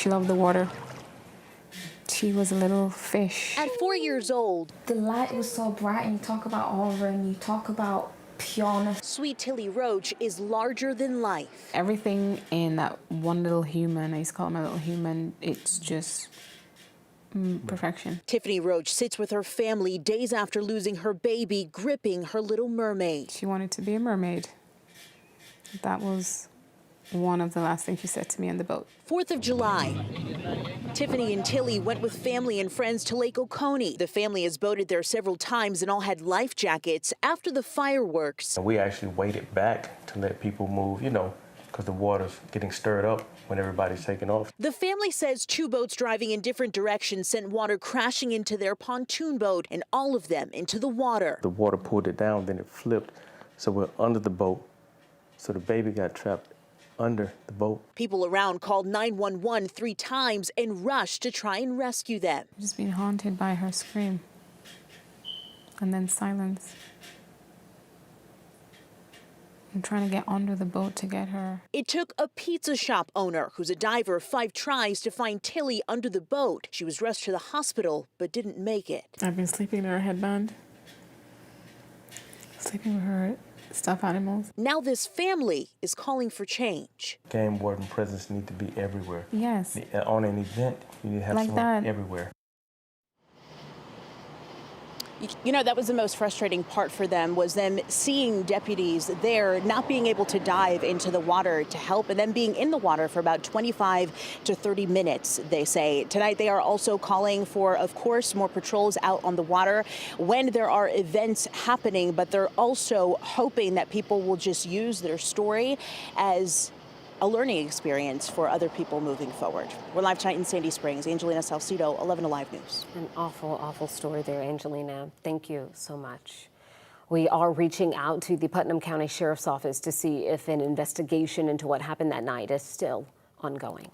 She loved the water. She was a little fish. At 4 years old, The light was so bright, and you talk about aura and you talk about pureness. Sweet Tilly Roach is larger than life. Everything in that one little human, I used to call him a little human, it's just perfection. Tiffany Roach sits with her family days after losing her baby, gripping her little mermaid. She wanted to be a mermaid. That was one of the last things she said to me on the boat. 4th of July. Tiffany and Tilly went with family and friends to Lake Oconee. The family has boated there several times and all had life jackets after the fireworks. We actually waited back to let people move, because the water's getting stirred up when everybody's taking off. The family says 2 boats driving in different directions sent water crashing into their pontoon boat and all of them into the water. The water pulled it down, then it flipped, so we're under the boat. So the baby got trapped under the boat. People around called 911 3 times and rushed to try and rescue them. I've just been haunted by her scream and then silence. I'm trying to get under the boat to get her. It took a pizza shop owner, who's a diver, 5 tries to find Tilly under the boat. She was rushed to the hospital, but didn't make it. I've been sleeping in her headband, sleeping with her stuffed animals. Now this family is calling for change. Game warden presence need to be everywhere. Yes. On an event, you need to have Like someone that. everywhere. You know, that was the most frustrating part for them, was them seeing deputies there not being able to dive into the water to help, and then being in the water for about 25 to 30 minutes, they say. Tonight they are also calling for, of course, more patrols out on the water when there are events happening, but they're also hoping that people will just use their story as a learning experience for other people moving forward. We're live tonight in Sandy Springs. Angelina Salcido, 11 Alive News. An awful, awful story there, Angelina. Thank you so much. We are reaching out to the Putnam County Sheriff's Office to see if an investigation into what happened that night is still ongoing.